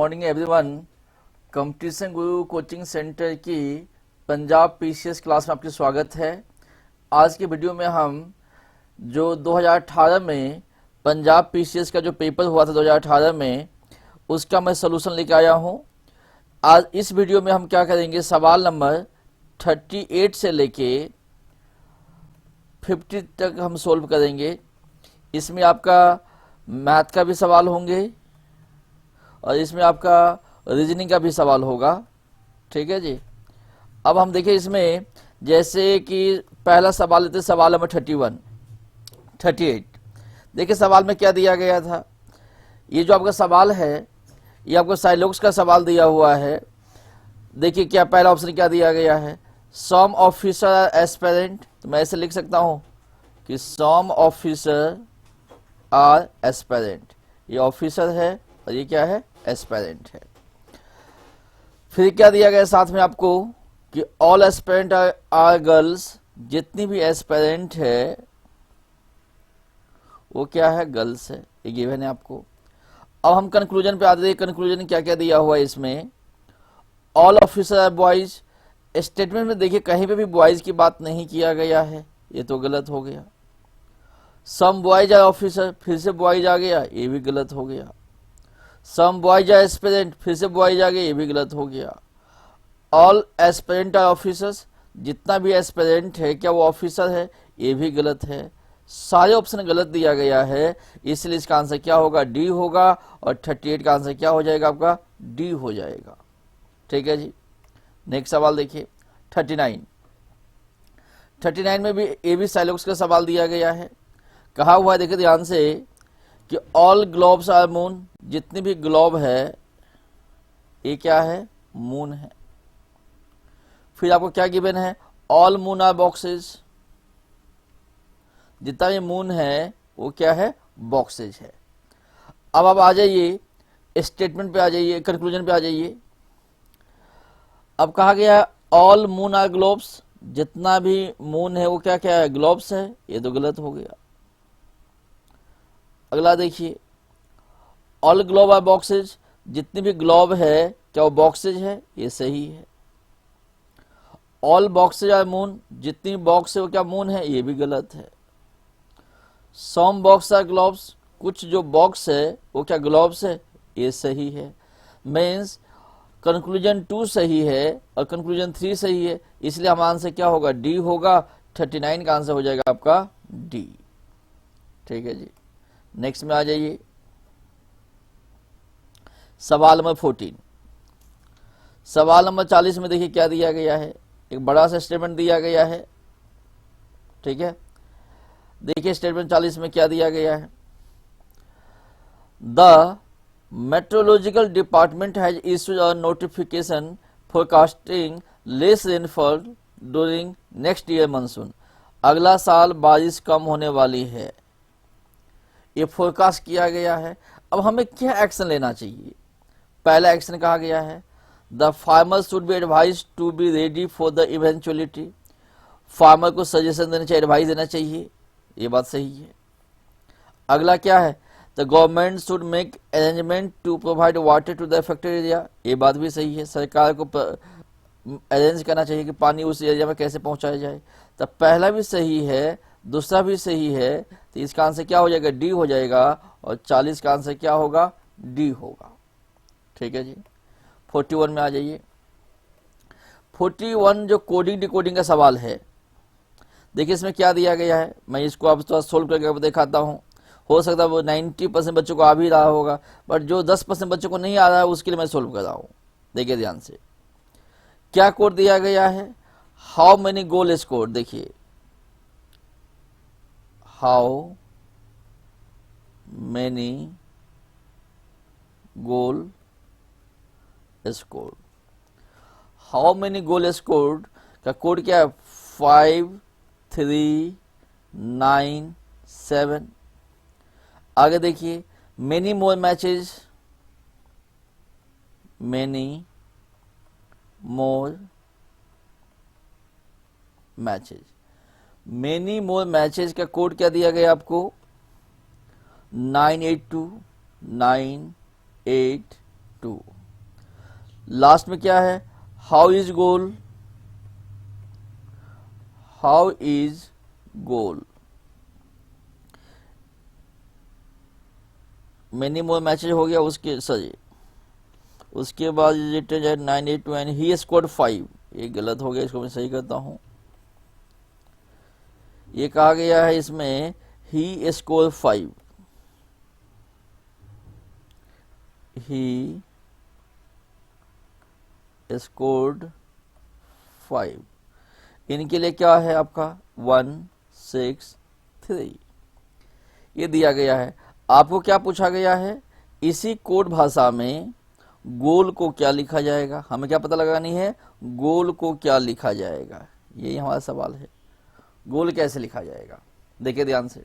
Morning everyone. Competition गुरु coaching centre की Punjab PCS class में आपका स्वागत है। आज की वीडियो में हम जो 2018 में पंजाब पीसीएस का जो पेपर हुआ था 2018 में, उसका मैं सलूशन लेके आया हूं। आज इस वीडियो में हम क्या करेंगे, सवाल नंबर 38 से लेके 50 तक हम सोल्व करेंगे। इसमें आपका मैथ का भी सवाल होंगे और इसमें आपका रीजनिंग का भी सवाल होगा। ठीक है जी। अब हम देखें इसमें, जैसे कि पहला सवाल लेते, सवाल नंबर 38। देखिए सवाल में क्या दिया गया था। ये जो आपका सवाल है, ये आपको साइलोक्स का सवाल दिया हुआ है। देखिए क्या पहला ऑप्शन क्या दिया गया है, सम ऑफिसर आर एस्पेरेंट। तो मैं ऐसे लिख सकता हूं कि सम ऑफिसर आर एस्पेरेंट। ये ऑफिसर है और ये क्या है, एस्पेरेंट है। फिर क्या दिया गया साथ में आपको कि ऑल एस्पेरेंट आर गर्ल्स। जितनी भी एस्पेरेंट है वो क्या है, गर्ल्स है। ये गिवन है आपको। अब हम कंक्लूजन पे आते हैं। कंक्लूजन क्या क्या दिया हुआ है इसमें, all officer are boys. Statement में देखिए कहीं पे भी बॉयज की बात नहीं किया गया है, ये तो गलत हो गया। सम बॉयज आर ऑफिसर, फिर से बॉयज आ गया, ये भी गलत हो गया। सम बॉयज आर एस्पिरेंट, फिर से बॉयज आ गए, ये भी गलत हो गया। ऑल एस्पिरेंट आर ऑफिसर्स, जितना भी एस्पिरेंट है क्या वो ऑफिसर है, ये भी गलत है। सारे ऑप्शन गलत दिया गया है, इसलिए इसका आंसर क्या होगा, डी होगा। और 38 का आंसर क्या हो जाएगा आपका, डी हो जाएगा। ठीक है जी। नेक्स्ट सवाल देखिए 39 में भी ए बी साइलोक्स का सवाल दिया गया है। कहा हुआ है, देखिए ध्यान से, कि ऑल ग्लोब्स आर मून। जितनी भी ग्लोब है ये क्या है, मून है। फिर आपको क्या गिवन है, ऑल मून आर बॉक्सेज। जितना भी मून है वो क्या है, बॉक्सेज है। अब आप आ जाइए स्टेटमेंट पे, आ जाइए कंक्लूजन पे आ जाइए। अब कहा गया है ऑल मून आर ग्लोब्स। जितना भी मून है वो क्या क्या है, ग्लोब्स है। ये तो गलत हो गया। अगला देखिए, ऑल ग्लोब आर बॉक्सेज। जितनी भी ग्लोब है क्या वो बॉक्सेज है, ये सही है। All boxes are moon. जितनी बॉक्स है वो क्या मून है, ये भी गलत है। Some box are globes. कुछ जो बॉक्स है वो क्या ग्लोब्स है, ये सही है। मीन्स कंक्लूजन 2 सही है और कंक्लूजन 3 सही है, इसलिए हमारा आंसर क्या होगा, डी होगा। 39 का आंसर हो जाएगा आपका डी। ठीक है जी। नेक्स्ट में आ जाइए, सवाल नंबर 14। सवाल नंबर 40 में देखिए क्या दिया गया है, एक बड़ा सा स्टेटमेंट दिया गया है। ठीक है, देखिए स्टेटमेंट 40 में क्या दिया गया है, the meteorological department has issued a notification forecasting less rainfall during next year monsoon. अगला साल बारिश कम होने वाली है, ये फोरकास्ट किया गया है। अब हमें क्या एक्शन लेना चाहिए। पहला एक्शन कहा गया है, the farmer should be advise to be ready for the eventuality. Farmer को सजेशन देना चाहिए, एडवाइस देना चाहिए, ये बात सही है। अगला क्या है, the government should make arrangement to provide water to the affected area. ये बात भी सही है, सरकार को अरेंज करना चाहिए कि पानी उस एरिया में कैसे पहुंचाया जाए। तो पहला भी सही है, दूसरा भी सही है, तो इसका आंसर क्या हो जाएगा, डी हो जाएगा। और 40 का आंसर क्या होगा, डी होगा। ठीक है जी। 41 में आ जाइए। 41 जो कोडिंग डिकोडिंग का सवाल है, देखिए इसमें क्या दिया गया है। मैं इसको अब थोड़ा सोल्व करके दिखाता हूं। हो सकता है वो 90% बच्चों को आ भी रहा होगा, बट जो 10% बच्चों को नहीं आ रहा है उसके लिए मैं सोल्व कर रहा हूं। देखिए ध्यान से क्या कोड दिया गया है, हाउ मेनी गोल स्कोर। देखिए how many goal score. How many goal scored का कोड क्या है, 5 3 9 7। आगे देखिए, many more matches, many more matches. Many more matches का कोड क्या दिया गया आपको, 982 9 8 2। लास्ट में क्या है, how is goal, how is goal, many more matches हो गया, उसके सॉरी उसके बाद 982 एंड ही स्कोर्ड 5, ये गलत हो गया, इसको मैं सही करता हूं। ये कहा गया है इसमें ही स्कोर 5, ही स्कोर्ड 5, इनके लिए क्या है आपका 1 6 3, ये दिया गया है। आपको क्या पूछा गया है, इसी कोड भाषा में गोल को क्या लिखा जाएगा, हमें क्या पता लगानी है, गोल को क्या लिखा जाएगा, यही हमारा सवाल है, गोल कैसे लिखा जाएगा। देखिए ध्यान से,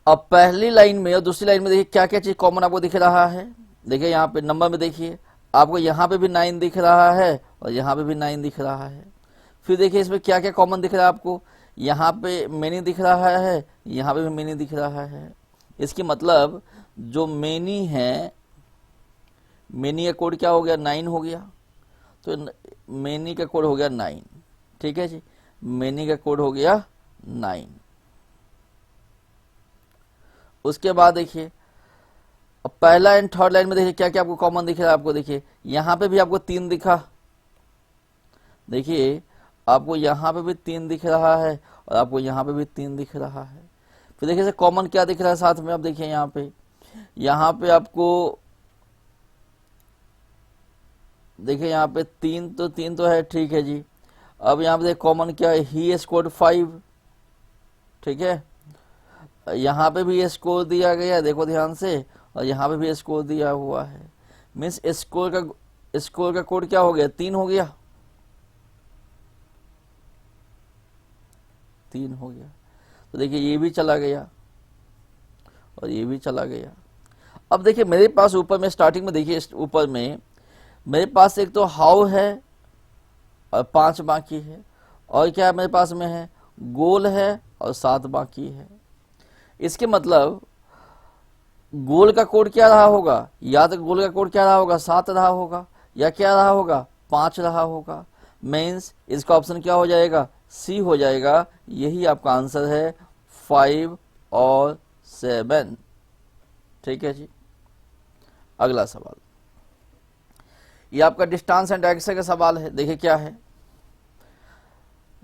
अब पहली लाइन में और दूसरी लाइन में देखिए क्या क्या चीज कॉमन आपको दिख रहा है। देखिए यहाँ पे नंबर में देखिए आपको यहाँ पे भी 9 दिख रहा है और यहाँ पे भी 9 दिख रहा है। फिर देखिए इसमें क्या क्या कॉमन दिख रहा है आपको, यहाँ पे मेनी दिख रहा है, यहाँ पे भी मेनी दिख रहा है। इसकी मतलब जो मेनी है, मेनी का कोड क्या हो गया 9 हो गया, तो मेनी का कोड हो गया 9, ठीक है जी, मेनी का कोड हो गया 9। उसके बाद देखिए अब पहला एंड थर्ड लाइन में देखिए क्या क्या आपको कॉमन दिख रहा है। आपको देखिए यहाँ पे भी आपको 3 दिखा, देखिए आपको यहाँ पे भी 3 दिख रहा है और आपको यहाँ पे भी 3 दिख रहा है। फिर देखिए कॉमन क्या दिख रहा है साथ में, आप देखिए यहाँ पे आपको देखिए यहाँ पे 3 तो है, ठीक है जी। अब यहाँ पे देखिए कॉमन क्या है, ही स्कोर्ड 5, ठीक है, यहाँ पे भी स्कोर दिया गया है, देखो ध्यान से, और यहाँ पे भी स्कोर दिया हुआ है। मीन्स स्कोर का कोड क्या हो गया 3 हो गया, 3 हो गया। तो देखिए ये भी चला गया और ये भी चला गया। अब देखिए मेरे पास ऊपर में स्टार्टिंग में देखिए ऊपर में मेरे पास एक तो हाउ है और 5 बाकी है, और क्या मेरे पास में है, गोल है और 7 बाकी है। इसके मतलब गोल का कोड क्या रहा होगा, या तो गोल का कोड क्या रहा होगा 7 रहा होगा, या क्या रहा होगा 5 रहा होगा। मीन्स इसका ऑप्शन क्या हो जाएगा, सी हो जाएगा। यही आपका आंसर है 5 और 7, ठीक है जी। अगला सवाल, ये आपका डिस्टेंस एंड डायरेक्शन का सवाल है। देखिए क्या है,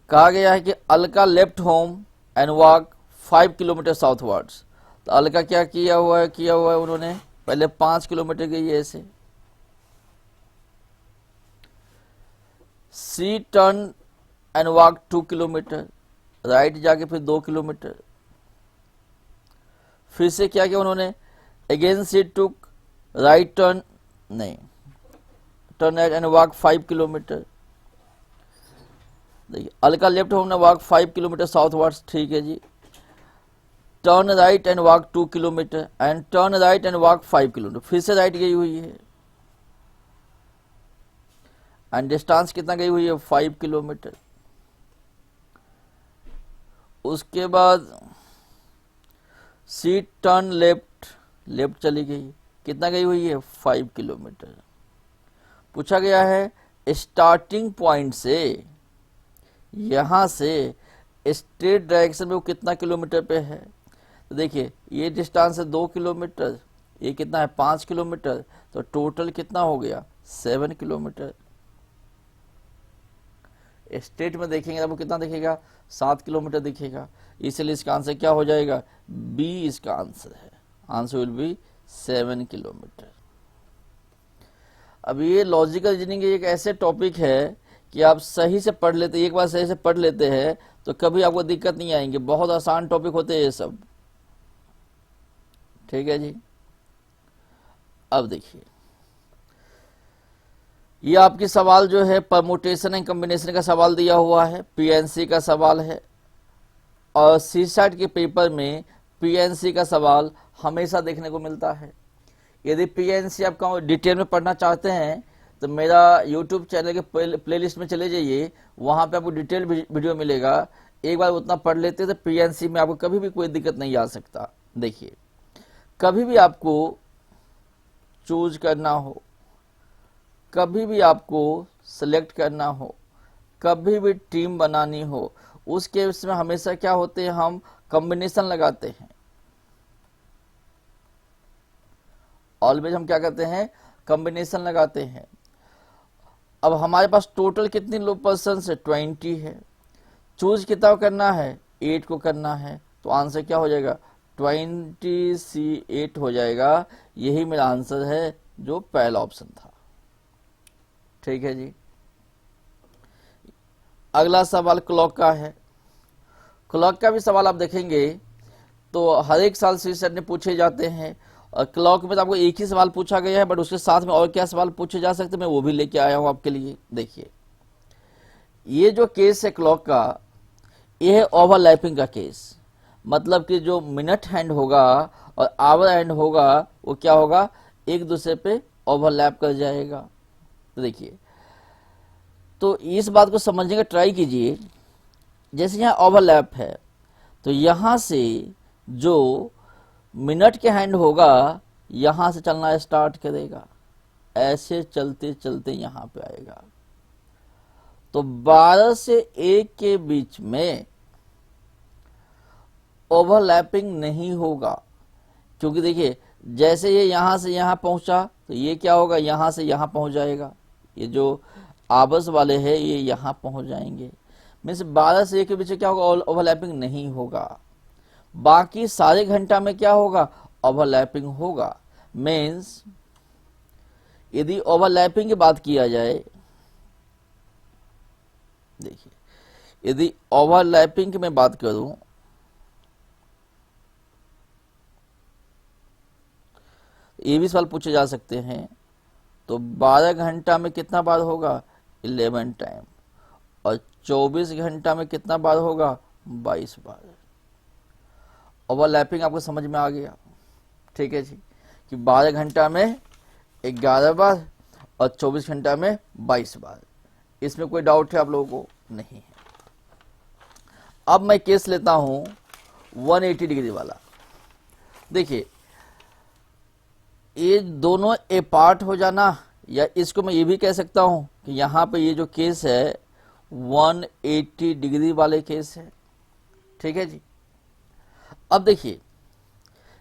कहा गया है कि Alka left home and walk 5 kilometre southwards. तो अलका क्या किया हुआ है उन्होंने पहले 5 किलोमीटर गई है ऐसे। C turn and walk 2 kilometre, right जाके फिर 2 किलोमीटर। फिर से क्या किया उन्होंने, again C took right turn, नहीं turn right and walk 5 kilometre. देखिए अलका लेफ्ट होम ने वॉक 5 किलोमीटर साउथवर्ड्स, ठीक है जी। Turn right and walk 2 kilometre and turn right and walk 5 kilometre, फिर से राइट गई हुई है एंड डिस्टेंस कितना गई हुई है 5 किलोमीटर। उसके बाद सी टर्न लेफ्ट चली गई, कितना गई हुई है 5 किलोमीटर। पूछा गया है स्टार्टिंग पॉइंट से यहां से स्ट्रेट डायरेक्शन में वो कितना किलोमीटर पे है। तो देखिए ये डिस्टेंस है 2 किलोमीटर, ये कितना है 5 किलोमीटर, तो टोटल कितना हो गया 7 किलोमीटर। स्ट्रेट में देखेंगे तो वो कितना दिखेगा 7 किलोमीटर दिखेगा, इसलिए इसका आंसर क्या हो जाएगा, बी इसका आंसर है। Answer will be 7 kilometre. अब ये लॉजिकल रीजनिंग एक ऐसे टॉपिक है कि आप सही से पढ़ लेते, एक बार सही से पढ़ लेते हैं तो कभी आपको दिक्कत नहीं आएंगे, बहुत आसान टॉपिक होते हैं ये सब, ठीक है जी। अब देखिए ये आपकी सवाल जो है परमुटेशन एंड कॉम्बिनेशन का सवाल दिया हुआ है, पीएनसी का सवाल है। और सीसैट के पेपर में पीएनसी का सवाल हमेशा देखने को मिलता है। यदि पीएनसी आपका डिटेल में पढ़ना चाहते हैं तो मेरा यूट्यूब चैनल के प्लेलिस्ट में चले जाइए, वहां पे आपको डिटेल वीडियो मिलेगा। एक बार उतना पढ़ लेते तो पीएनसी में आपको कभी भी कोई दिक्कत नहीं आ सकता। देखिए कभी भी आपको चूज करना हो, कभी भी आपको सेलेक्ट करना हो, कभी भी टीम बनानी हो, उस केस में हमेशा क्या होते हैं, हम कॉम्बिनेशन लगाते हैं। ऑलवेज हम क्या करते हैं, कॉम्बिनेशन लगाते हैं। अब हमारे पास टोटल कितनी लोग पर्सन है, 20 है। चूज कितना करना है, 8 को करना है। तो आंसर क्या हो जाएगा, 20C8 हो जाएगा। यही मेरा आंसर है जो पहला ऑप्शन था। ठीक है जी। अगला सवाल क्लॉक का है। क्लॉक का भी सवाल आप देखेंगे तो हर एक साल सी सेट में पूछे जाते हैं। और क्लॉक में तो आपको एक ही सवाल पूछा गया है, बट उसके साथ में और क्या सवाल पूछे जा सकते हैं, मैं वो भी लेके आया हूं आपके लिए। देखिए, ये जो केस है क्लॉक का, ये है ओवरलैपिंग का केस। मतलब कि जो मिनट हैंड होगा और आवर हैंड होगा, वो क्या होगा, एक दूसरे पे ओवरलैप कर जाएगा। तो देखिए, तो इस बात को समझने का ट्राई कीजिए। जैसे यहाँ ओवरलैप है, तो यहां से जो मिनट के हैंड होगा, यहां से चलना स्टार्ट करेगा, ऐसे चलते चलते यहां पे आएगा। तो 12 से 1 के बीच में ओवरलैपिंग नहीं होगा, क्योंकि देखिए जैसे ये यहां से यहां पहुंचा, तो ये क्या होगा, यहां से यहां पहुंच जाएगा। ये जो आवर्स वाले हैं ये यहां पहुंच जाएंगे। मीन्स 12 से 1 के बीच क्या होगा, ओवरलैपिंग नहीं होगा। बाकी सारे घंटा में क्या होगा, ओवरलैपिंग होगा। मीन्स यदि ओवरलैपिंग की बात किया जाए, देखिए यदि ओवरलैपिंग की मैं बात करूं, ये भी सवाल पूछे जा सकते हैं। तो 12 घंटा में कितना बार होगा, 11 टाइम। और 24 घंटा में कितना बार होगा, 22 बार। ओवरलैपिंग आपको समझ में आ गया। ठीक है जी, कि 12 घंटा में 11 बार और 24 घंटा में 22 बार। इसमें कोई डाउट है आप लोगों को, नहीं है। अब मैं केस लेता हूं 180 डिग्री वाला। देखिए, ये दोनों ए पार्ट हो जाना, या इसको मैं ये भी कह सकता हूं कि यहां पे ये जो केस है 180 डिग्री वाले केस है। ठीक है जी। अब देखिए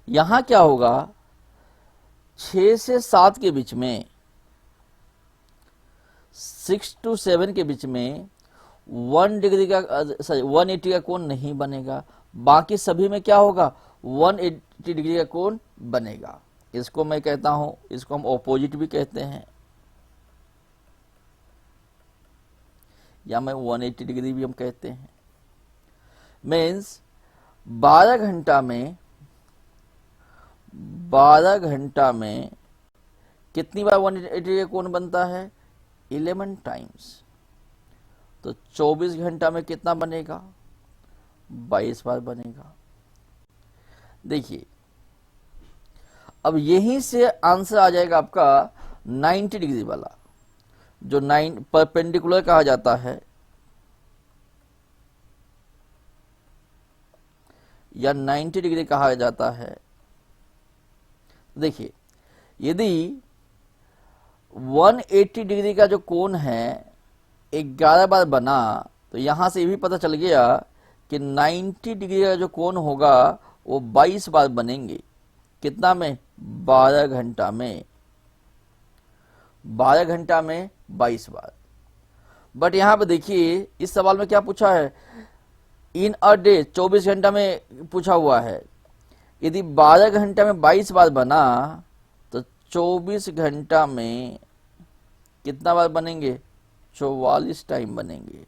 यहां क्या होगा, 6 से 7 के बीच में, 6 to 7 के बीच में 180 का कोण नहीं बनेगा। बाकी सभी में क्या होगा, 180 डिग्री का कोण बनेगा। इसको मैं कहता हूं, इसको हम ऑपोजिट भी कहते हैं, या मैं 180 डिग्री भी हम कहते हैं। मीन्स 12 घंटा में कितनी बार 180 का कोण बनता है, 11 टाइम्स। तो 24 घंटा में कितना बनेगा, 22 बार बनेगा। देखिए, अब यहीं से आंसर आ जाएगा आपका 90 डिग्री वाला, जो 9 परपेंडिकुलर कहा जाता है, या 90 डिग्री कहा जाता है। देखिए, यदि 180 डिग्री का जो कोण है 11 बार बना, तो यहां से ये भी पता चल गया कि 90 डिग्री का जो कोण होगा वो 22 बार बनेंगे। कितना में, 12 घंटा में। 12 घंटा में 22 बार। बट यहां पे देखिए, इस सवाल में क्या पूछा है, इन अ डे, 24 घंटा में पूछा हुआ है। यदि 12 घंटा में 22 बार बना, तो 24 घंटा में कितना बार बनेंगे, 44 टाइम बनेंगे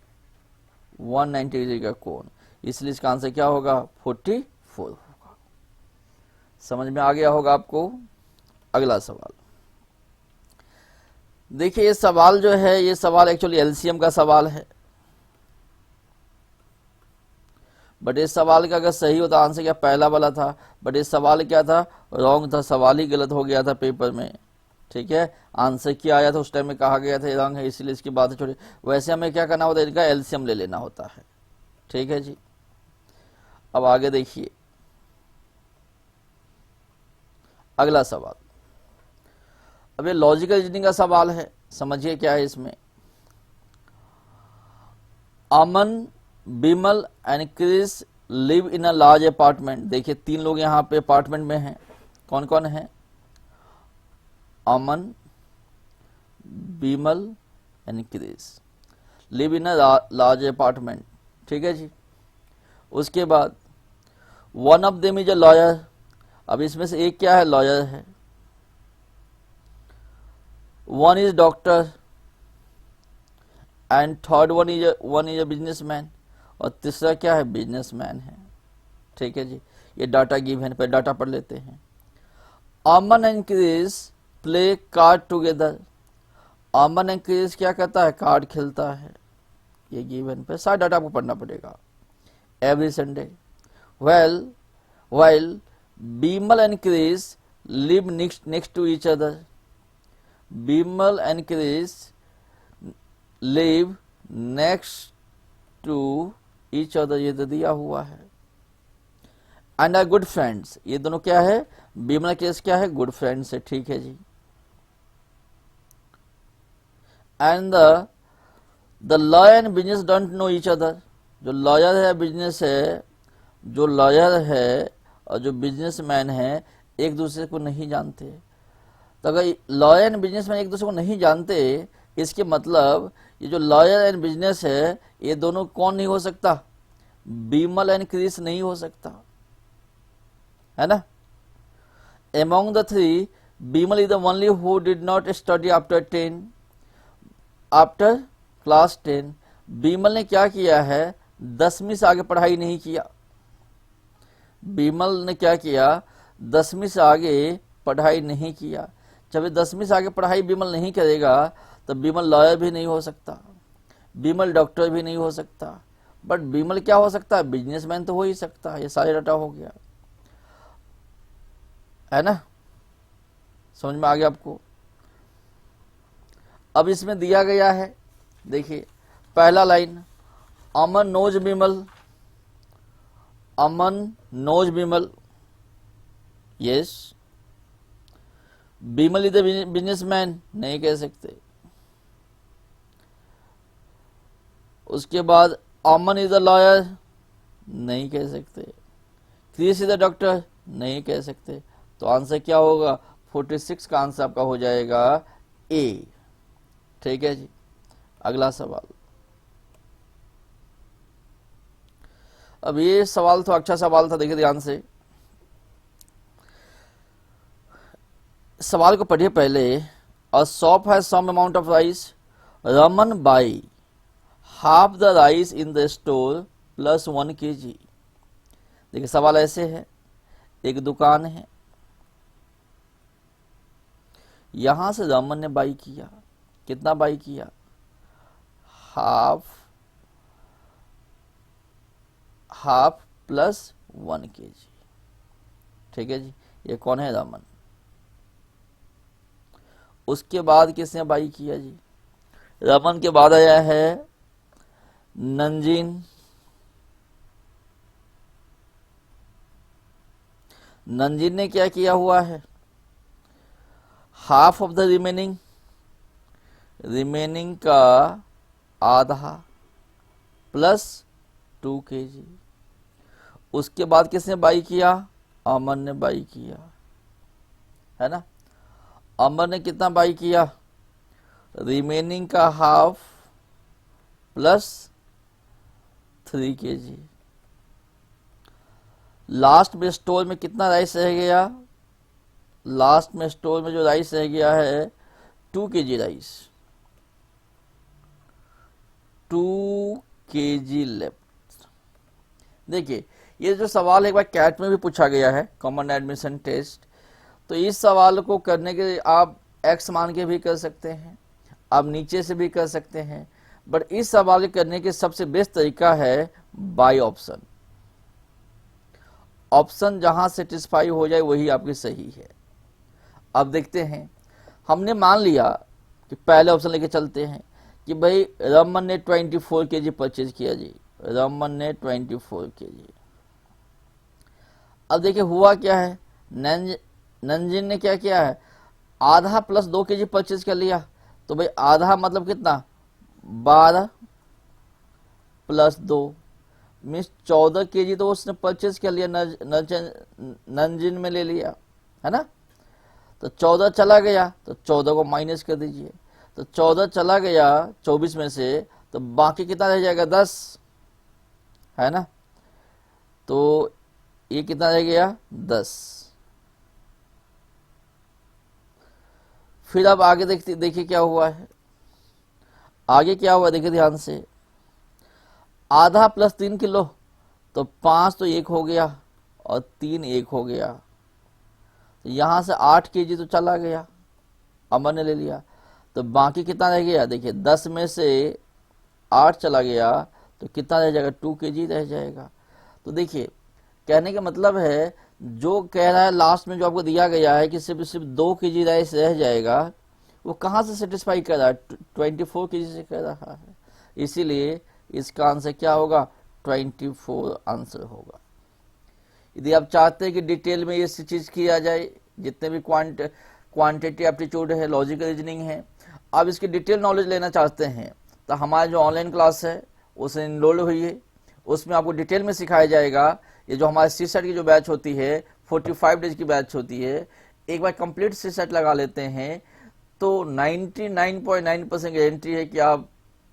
190 डिग्री का कोण। इसलिए इसका आंसर क्या होगा, 44 होगा। समझ में आ गया होगा आपको। अगला सवाल देखिए, ये सवाल जो है, ये सवाल एक्चुअली एलसीएम का सवाल है। बट इस सवाल का अगर सही होता आंसर क्या पहला वाला था, बट इस सवाल क्या था, रॉन्ग था, सवाल ही गलत हो गया था पेपर में। ठीक है, आंसर क्या आया था उस टाइम में कहा गया था रॉन्ग है, इसलिए इसकी बात छोड़ी। वैसे हमें क्या करना होता है, इनका एलसीएम ले लेना होता है। ठीक है जी। अब आगे देखिए अगला सवाल। अब ये लॉजिकल रीजनिंग का सवाल है, समझिए क्या है इसमें। Aman, Bimal and Chris live in a large apartment. देखिए 3 लोग यहाँ पे अपार्टमेंट में हैं, कौन कौन है? Aman, Bimal and Chris live in a large apartment, ठीक है जी। उसके बाद one of them is a lawyer. अब इसमें से एक क्या है? लॉयर है। One is doctor and third one is a businessman, और तीसरा क्या है? बिजनेसमैन है, ठीक है जी। ये डाटा गिवन पे डाटा पढ़ लेते हैं। Aman and Chris play card together. Aman and Chris क्या करता है? कार्ड खेलता है, ये गिवन पे सारा डाटा आपको पढ़ना पड़ेगा। Every Sunday. While Bimal and Chris live next to each other. Bimal and Chris live next to each other, ये तो दिया हुआ है। एंड आर गुड फ्रेंड्स, ये दोनों क्या है? बीमल क्रिस क्या है? गुड फ्रेंड्स है, ठीक है जी। And the lawyer and business don't know each other. जो लॉयर है, बिजनेस है, जो लॉयर है और जो बिजनेसमैन है एक दूसरे को नहीं जानते। तो अगर लॉयर एंड बिजनेसमैन एक दूसरे को नहीं जानते, इसके मतलब ये जो लॉयर एंड बिजनेस है ये दोनों कौन नहीं हो सकता? बीमल एंड क्रिस नहीं हो सकता, है ना। Among the three, Bimal is the only who did not study after class 10। Bimal ने क्या किया है? 10वीं से आगे पढ़ाई नहीं किया। बीमल ने क्या किया? 10वीं से आगे पढ़ाई नहीं किया। जब 10वीं से आगे पढ़ाई बीमल नहीं करेगा तो बीमल लॉयर भी नहीं हो सकता, बीमल डॉक्टर भी नहीं हो सकता, बट बीमल क्या हो सकता है? बिजनेसमैन तो हो ही सकता है। ये सारे डाटा हो गया, है ना, समझ में आ गया आपको। अब इसमें दिया गया है, देखिए पहला line, Aman knows Bimal. Aman knows Bimal, yes. Bimal is the businessman, नहीं कह सकते। उसके बाद अमन इज द लॉयर, नहीं कह सकते। क्रिस इज द डॉक्टर, नहीं कह सकते। तो आंसर क्या होगा? 46 का आंसर आपका हो जाएगा ए, ठीक है जी। अगला सवाल। अब ये सवाल तो अच्छा सवाल था, देखिए ध्यान से सवाल को पढ़िए पहले। A shop has some amount of rice, Raman buy half the rice in the store plus 1 kg। देखिए सवाल ऐसे है, एक दुकान है, यहां से रमन ने बाई किया, कितना बाई किया? हाफ प्लस 1 kg, ठीक है जी। ये कौन है? रमन। उसके बाद किसने बाई किया जी? रमन के बाद आया है नंजिन। नंजिन ने क्या किया हुआ है? हाफ ऑफ द रिमेनिंग का आधा प्लस 2 kg। उसके बाद किसने बाई किया? अमन ने बाई किया, है ना। अमन ने कितना बाई किया? रिमेनिंग का हाफ प्लस 3 kg। लास्ट में स्टोर में कितना राइस रह गया? लास्ट में स्टोर में जो राइस रह गया है 2 kg राइस, 2 kg लेफ्ट। देखिए ये जो सवाल एक बार कैट में भी पूछा गया है, कॉमन एडमिशन टेस्ट, तो इस सवाल को करने के लिए आप एक्स मान के भी कर सकते हैं, आप नीचे से भी कर सकते हैं, बट इस सवाल को करने के सबसे बेस्ट तरीका है बाय ऑप्शन। ऑप्शन जहां सेटिस्फाई हो जाए वही आपकी सही है। अब देखते हैं, हमने मान लिया कि पहले ऑप्शन लेके चलते हैं कि भाई रमन ने 24 kg परचेज किया जी, रमन ने 24 kg। अब देखिए हुआ क्या है, नंजिन ने क्या किया है? आधा प्लस 2 kg परचेज कर लिया, तो भाई आधा मतलब कितना, 12 प्लस 2 मीन्स 14 kg तो उसने परचेज कर लिया, नंजिन में ले लिया, है ना। तो 14 चला गया तो 14 को माइनस कर दीजिए, तो 14 चला गया 24 में से, तो बाकी कितना रह जाएगा, 10, है ना। तो ये कितना रह गया, 10। फिर अब आगे देखिए क्या हुआ है, आगे क्या हुआ देखिए ध्यान से, आधा प्लस 3 किलो, तो 5 तो 1 हो गया और 3 1 हो गया, तो यहां से 8 kg तो चला गया, अमन ने ले लिया, तो बाकी कितना रह गया, देखिए 10 में से 8 चला गया तो कितना रह जाएगा, 2 kg रह जाएगा। तो देखिए कहने का मतलब है, जो कह रहा है लास्ट में जो आपको दिया गया है कि सिर्फ 2 kg राइस रह जाएगा, वो कहाँ से सेटिस्फाई कर रहा है, 24 kg से कर रहा है, इसीलिए इसका आंसर क्या होगा, 24 आंसर होगा। यदि आप चाहते हैं कि डिटेल में ये चीज किया जाए, जितने भी क्वांटिटी एप्टीट्यूड है, लॉजिकल रीजनिंग है, आप इसकी डिटेल नॉलेज लेना चाहते हैं, तो हमारा जो ऑनलाइन क्लास है उसे इनरोल हुई है, उसमें आपको डिटेल में सिखाया जाएगा। ये जो हमारे सी सेट की जो बैच होती है 45 डेज की बैच होती है, एक बार कंप्लीट सी सेट लगा लेते हैं तो 99.9% गारंटी है कि आप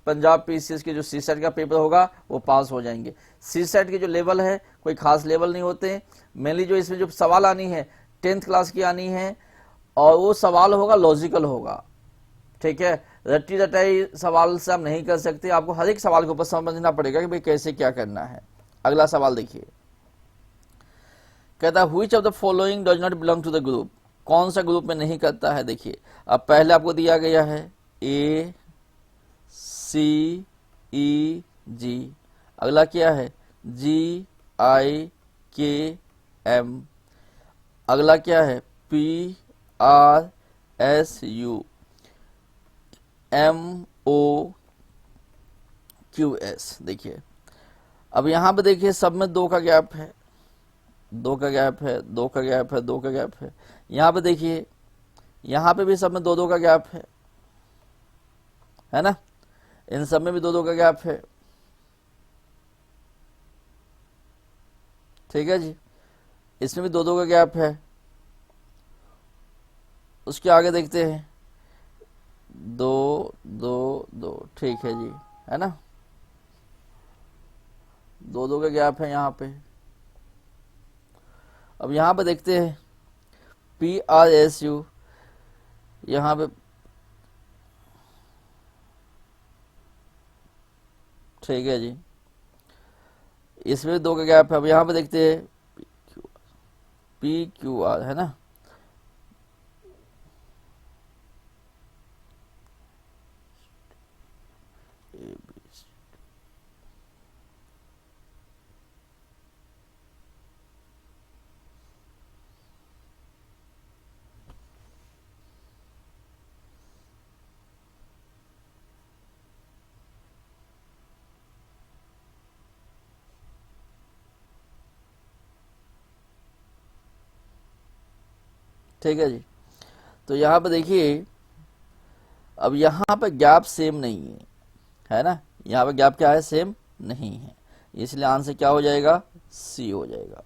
पंजाब पीसीएस के जो सी सेट का पेपर होगा वो पास हो जाएंगे। सी सेट के जो लेवल है कोई खास लेवल नहीं होते, मेनली जो इसमें जो सवाल आनी है 10th क्लास की आनी है, और वो सवाल होगा लॉजिकल होगा, ठीक है। रट्टी रटाई सवाल से आप नहीं कर सकते, आपको हर एक सवाल के ऊपर समझना पड़ेगा कि भाई कैसे क्या करना है। अगला सवाल देखिए, कहता है which of the following does not belong to the group, कौन सा ग्रुप में नहीं करता है। देखिए अब पहले आपको दिया गया है ए सी ई जी, अगला क्या है जी आई के एम, अगला क्या है P R S U M O Q S. देखिए अब यहां पे देखिए सब में 2 का गैप है, 2 का गैप है, 2 का गैप है, 2 का गैप है। यहां पे देखिए यहां पे भी सब में 2 का गैप है ना, इन सब में भी 2 का गैप है, ठीक है जी, इसमें भी 2 का गैप है। उसके आगे देखते हैं 2 2 2, ठीक है जी, है ना, 2 का गैप है यहां पे। अब यहां पे देखते हैं पी आर एस यू, यहां पे ठीक है जी, इसमें भी 2 का गैप है। अब यहां पे देखते हैं पी क्यू आर, है ना, ठीक है जी। तो यहाँ पे देखिए अब यहाँ पे गैप सेम नहीं है ना, यहाँ पे गैप क्या है, सेम नहीं है, इसलिए आंसर क्या हो जाएगा, सी हो जाएगा,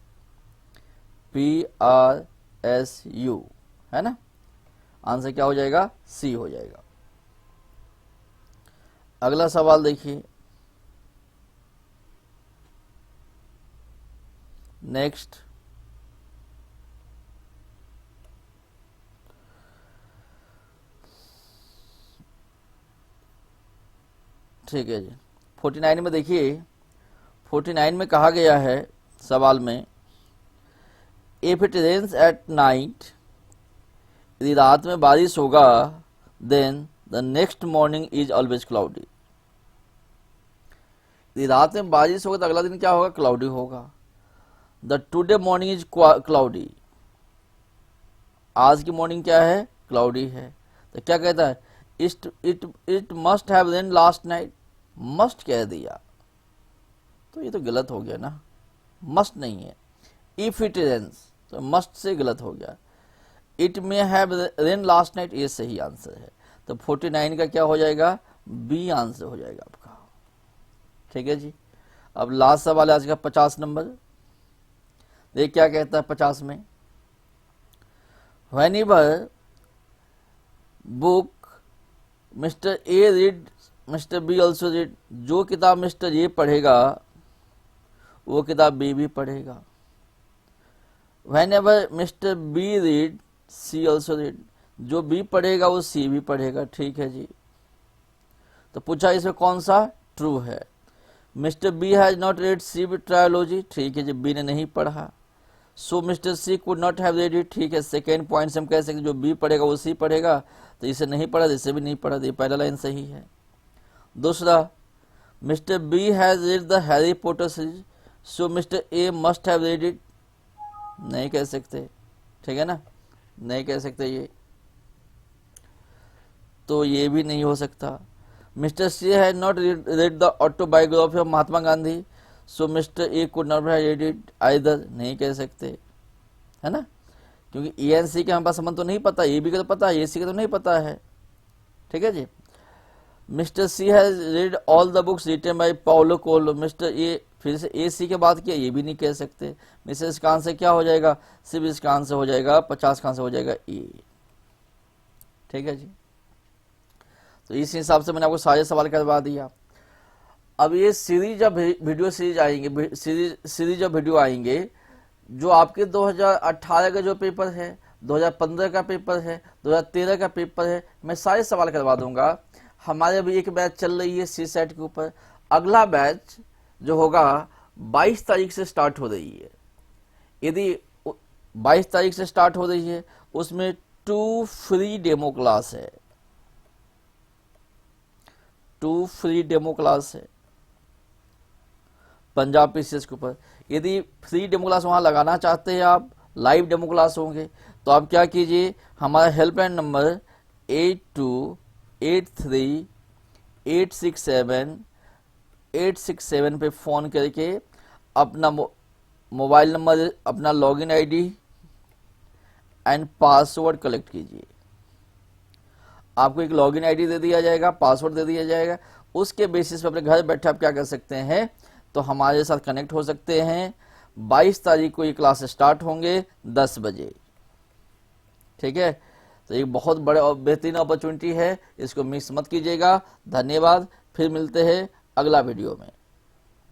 पी आर एस यू, है ना, आंसर क्या हो जाएगा, सी हो जाएगा। अगला सवाल देखिए, नेक्स्ट ठीक है जी, 49 में देखिए 49 में कहा गया है सवाल में, if it rains at night, यदि रात में बारिश होगा, then the next morning is always cloudy, यदि रात में बारिश होगा तो अगला दिन क्या होगा, क्लाउडी होगा। The today morning is cloudy, आज की मॉर्निंग क्या है, क्लाउडी है। तो क्या कहता है, it must have rain last night, must कह दिया तो ये तो गलत हो गया ना, मस्ट नहीं है, इफ इट रेन्स तो मस्ट से गलत हो गया। It may have rain last night, ये सही आंसर है। तो 49 का क्या हो जाएगा, बी आंसर हो जाएगा आपका। ठीक है जी। अब लास्ट सवाल है आज का 50 नंबर। देख क्या कहता है 50 में, whenever book mister A read mister B also read, जो किताब मिस्टर ए पढ़ेगा वो किताब बी भी पढ़ेगा। व्हेनेवर मिस्टर बी रीड सी ऑल्सो रीड, जो बी पढ़ेगा वो सी भी पढ़ेगा। ठीक है जी। तो पूछा इसमें कौन सा ट्रू है। Mr B has not read C trilogy, ठीक है जी, बी ने नहीं पढ़ा। So Mr C could not have read it, ठीक है। सेकेंड पॉइंट से हम कह सकते जो बी पढ़ेगा वो सी पढ़ेगा, तो इसे नहीं पढ़ा, इसे भी नहीं पढ़ा, तो ये पहला लाइन सही है। दूसरा, mister B has read the Harry Potter series, so mister A must have read it, नहीं कह सकते। ठीक है ना, नहीं कह सकते ये, तो ये भी नहीं हो सकता। Mister C has not read the autobiography of Mahatma Gandhi, so mister A could not have read it either, नहीं कह सकते, है ना, क्योंकि ए एंड सी के हमारे पास संबंध तो नहीं पता, ए बी का तो पता है, ए सी का तो नहीं पता है। ठीक है जी। Mr C has read all the books written by Paulo Coelho, Mr A, फिर से ए सी के बाद किया, ये भी नहीं कह सकते। मिस्टर इसका आंसर क्या हो जाएगा, सिर्फ इसका आंसर हो जाएगा 50 का आंसर हो जाएगा ए। ठीक है जी। तो इस हिसाब से मैंने आपको सारे सवाल करवा दिया। अब ये सीरीज जब वीडियो सीरीज आएंगे, सीरीज जब वीडियो आएंगे, जो आपके 2018 का जो पेपर है, 2015 का पेपर है, 2013 का पेपर है, मैं सारे सवाल करवा दूंगा। हमारे अभी एक बैच चल रही है सी सेट के ऊपर, अगला बैच जो होगा 22 तारीख से स्टार्ट हो रही है। यदि 22 तारीख से स्टार्ट हो रही है, उसमें 2 फ्री डेमो क्लास है, 2 फ्री डेमो क्लास है पंजाब पीसीएस के ऊपर। यदि फ्री डेमो क्लास वहां लगाना चाहते हैं आप, लाइव डेमो क्लास होंगे, तो आप क्या कीजिए, हमारा हेल्पलाइन नंबर 8283867867 पे फोन करके अपना मोबाइल नंबर, अपना login ID and password collect कीजिए। आपको एक लॉगिन आईडी दे दिया जाएगा, पासवर्ड दे दिया जाएगा, उसके बेसिस पे अपने घर बैठे आप क्या कर सकते हैं, तो हमारे साथ कनेक्ट हो सकते हैं। 22 तारीख को ये क्लास स्टार्ट होंगे 10 बजे। ठीक है, तो एक बहुत बड़े और बेहतरीन अपॉर्चुनिटी है, इसको मिस मत कीजिएगा। धन्यवाद, फिर मिलते हैं अगला वीडियो में।